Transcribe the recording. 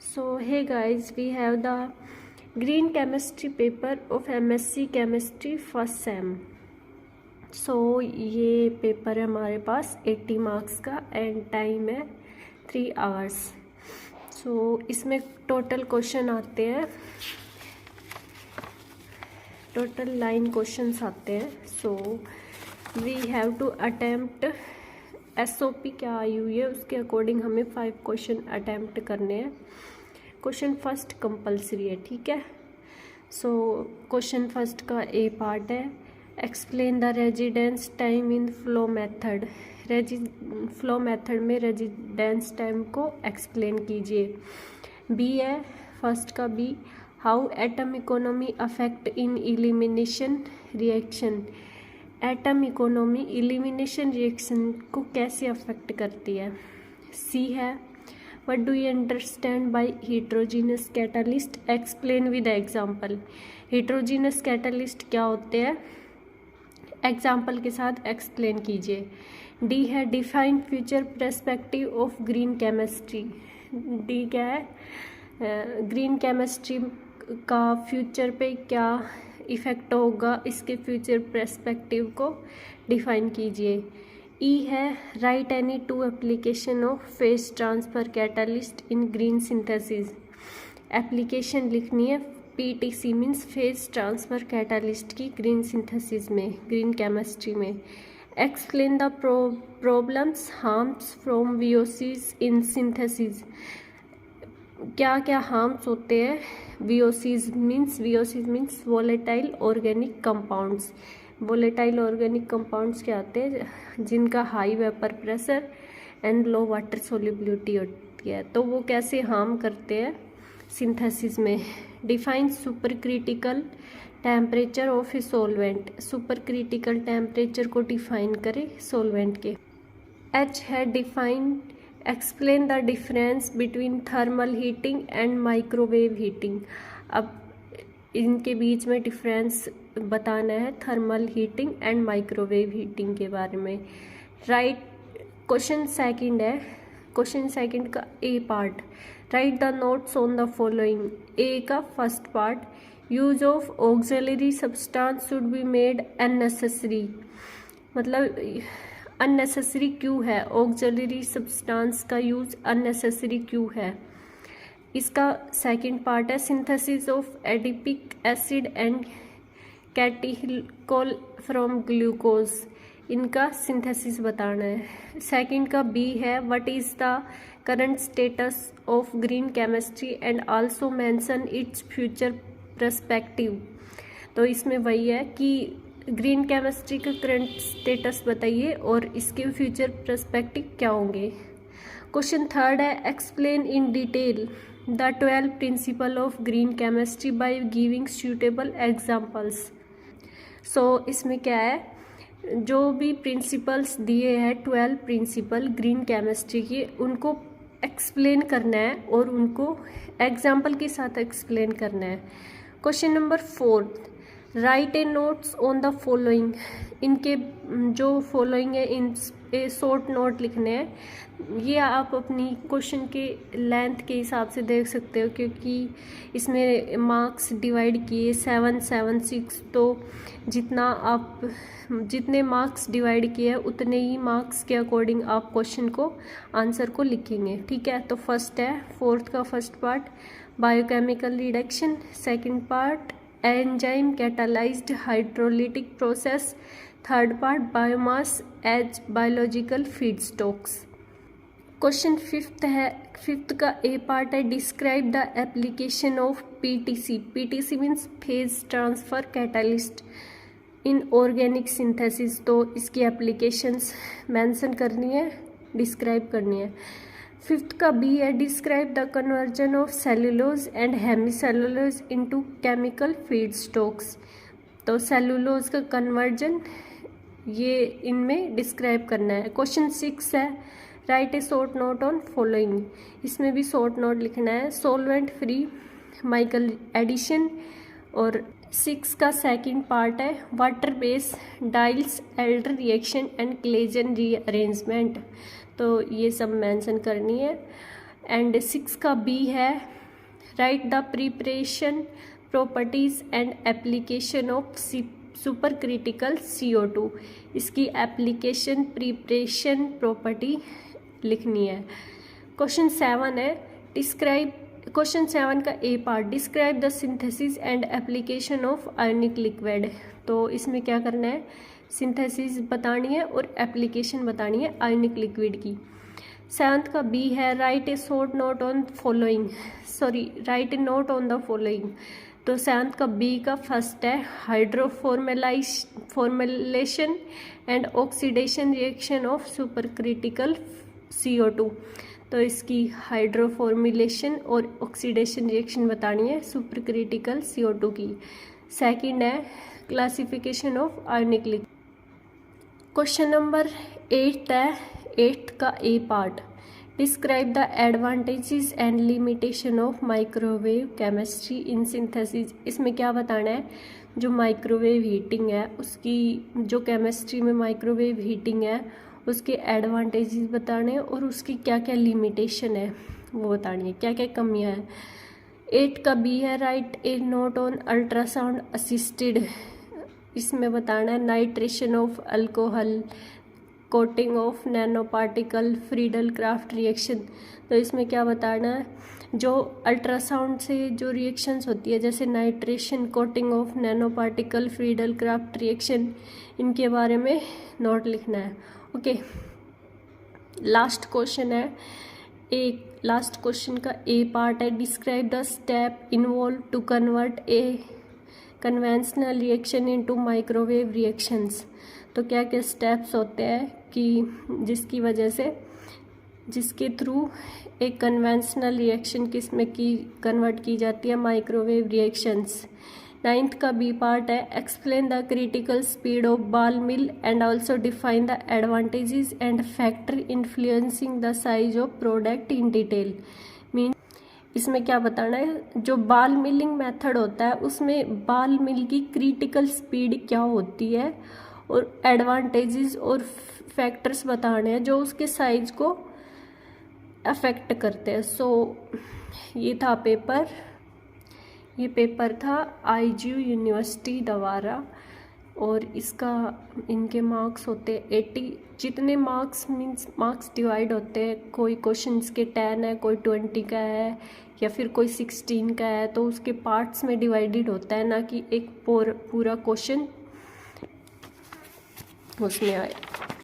So hey guys, we have the green chemistry paper of MSc chemistry first sem. So ये paper है हमारे पास 80 marks का and time है 3 hours. सो इसमें total question आते हैं, टोटल 9 क्वेश्चंस आते हैं. So we have to attempt SOP क्या आई हुई है उसके अकॉर्डिंग हमें 5 क्वेश्चन अटेम्प्ट करने हैं. क्वेश्चन फर्स्ट कंपलसरी है, ठीक है. सो क्वेश्चन फर्स्ट का ए पार्ट है, explain the residence time in flow method. Flow method में रेजिडेंस टाइम को एक्सप्लेन कीजिए. बी है फर्स्ट का B, how atom economy affect in elimination reaction. Atom economy elimination reaction को कैसे अफेक्ट करती है. सी है, what do you understand by heterogeneous catalyst, explain with example. Heterogeneous catalyst क्या होते हैं, एग्जाम्पल के साथ एक्सप्लेन कीजिए. डी है, define future perspective of green chemistry. D क्या है, ग्रीन केमिस्ट्री का फ्यूचर पे क्या इफ़ेक्ट होगा, इसके फ्यूचर पर्सपेक्टिव को डिफाइन कीजिए. ई है, right any 2 application of phase transfer catalyst in green synthesis. Application लिखनी है, PTC means phase transfer catalyst की ग्रीन सिंथेसिस में, ग्रीन केमिस्ट्री में. Explain the problems harms from VOCs in synthesis. क्या क्या हार्म्स होते हैं. VOCs means volatile organic compounds. Volatile organic compounds क्या आते हैं, जिनका high vapour pressure and low water solubility होती है, तो वो कैसे हार्म करते हैं सिंथेसिस में. Define super critical temperature of a solvent. Super critical temperature को डिफाइन करें सॉल्वेंट के. एच है, define explain the difference between thermal heating and microwave heating. अब इनके बीच में डिफरेंस बताना है, thermal heating and microwave heating के बारे में. राइट क्वेश्चन सेकंड है, क्वेश्चन सेकंड का A part, write the notes on the following. A का first part, use of auxiliary substance should be made unnecessary. मतलब अननेसेसरी क्यों है, ऑक्सिलरी सब्सटेंस का यूज अननेसेसरी क्यों है. इसका सेकंड पार्ट है, synthesis of adipic acid and catechol from glucose. इनका सिंथेसिस बताना है. सेकंड का बी है, what is the current status of green chemistry and also mention its future perspective. तो इसमें वही है कि ग्रीन केमिस्ट्री का करंट स्टेटस बताइए और इसके फ्यूचर पर्सपेक्टिव क्या होंगे. क्वेश्चन थर्ड है, explain in detail the 12 principle of green chemistry by giving suitable examples. So इसमें क्या है, जो भी प्रिंसिपल्स दिए हैं 12 प्रिंसिपल ग्रीन केमिस्ट्री की, उनको एक्सप्लेन करना है और उनको एग्जाम्पल के साथ एक्सप्लेन करना है. Question number 4, right A notes on the following. इनके जो फॉलोइंग है इन शॉर्ट नोट लिखने हैं. ये आप अपनी क्वेश्चन के लेंथ के हिसाब से देख सकते हो, क्योंकि इसमें मार्क्स डिवाइड किए 7, 7, 6. तो जितने मार्क्स डिवाइड किए उतने ही मार्क्स के अकॉर्डिंग आप क्वेश्चन को आंसर को लिखेंगे, ठीक है. तो फर्स्ट है, फोर्थ का first part, biochemical reduction. Second part, enzyme catalysed hydrolytic process. Third part, biomass as biological feedstocks. Question fifth है, फिफ्थ का ए पार्ट है, describe the application of PTC. PTC means phase transfer catalyst in organic synthesis. तो इसकी applications mention करनी है, describe करनी है. Fifth का बी है, describe the conversion of cellulose and hemicellulose into chemical feedstocks. तो सेलुलोज का कन्वर्जन ये इनमें डिस्क्राइब करना है. क्वेश्चन 6 है, right A short note on following. इसमें भी शॉर्ट नोट लिखना है, सोलवेंट फ्री माइकल एडिशन. और 6 का सेकंड पार्ट है, water base डाइल्स Elder reaction and Claisen rearrangement. तो ये सब मेंशन करनी है. एंड 6 का बी है, right the preparation properties and application of super critical CO2। इसकी एप्लीकेशन, प्रिपरेशन, प्रॉपर्टी लिखनी है। क्वेश्चन 7 है डिस्क्राइब, क्वेश्चन 7 का A part, describe the synthesis and application of ionic liquid. तो इसमें क्या करना है, सिंथेसिस बतानी है और एप्लीकेशन बतानी है आयनिक लिक्विड की। 7th का बी है right A short note on following, right A note on the following. तो 7th का बी का फर्स्ट है formulation and oxidation reaction of super critical CO2। तो इसकी हाइड्रोफॉर्मुलेशन और ऑक्सीडेशन रिएक्शन बतानी है सुपर क्रिटिकल CO2 की। सेकंड है classification of ionic liquid. Question number 8 है 8th का A part, describe the advantages and limitation of microwave chemistry in synthesis. इसमें क्या बताना है, जो माइक्रोवेव हीटिंग है उसकी, जो केमिस्ट्री में माइक्रोवेव हीटिंग है उसके एडवांटेजेस बताने हैं और उसकी क्या क्या लिमिटेशन है वो बतानी है, क्या क्या कमियां हैं। 8 का बी है right A note on ultrasound assisted. इसमें बताना है nitration of alcohol, coating of nano particle, Friedel craft reaction. तो इसमें क्या बताना है, जो अल्ट्रासाउंड से जो रिएक्शंस होती है जैसे nitration, coating of nano particle, Friedel craft reaction, इनके बारे में नोट लिखना है। ओके, लास्ट क्वेश्चन है एक, लास्ट क्वेश्चन का ए पार्ट है describe the step involve to convert a conventional reaction into microwave reactions. तो क्या क्या स्टेप्स होते हैं कि जिसकी वजह से, जिसके थ्रू एक कन्वेंशनल रिएक्शन किस में की कन्वर्ट की जाती है, माइक्रोवेव रिएक्शंस। 9th का बी पार्ट है explain the critical speed of ball mill and also define the advantages and factor influencing the size of product in detail. Mean इसमें क्या बताना है, जो बॉल मिलिंग मेथड होता है उसमें बॉल मिल की क्रिटिकल स्पीड क्या होती है और एडवांटेजेस और फैक्टर्स बताने हैं जो उसके साइज को अफेक्ट करते हैं। सो ये था पेपर, ये पेपर था IGU यूनिवर्सिटी द्वारा और इसका, इनके मार्क्स होते 80, जितने मार्क्स मीन्स मार्क्स डिवाइड होते हैं, कोई क्वेश्चंस के 10 है, कोई 20 का है या फिर कोई 16 का है, तो उसके पार्ट्स में डिवाइडेड होता है, ना कि एक पूरा क्वेश्चन उसमें आए।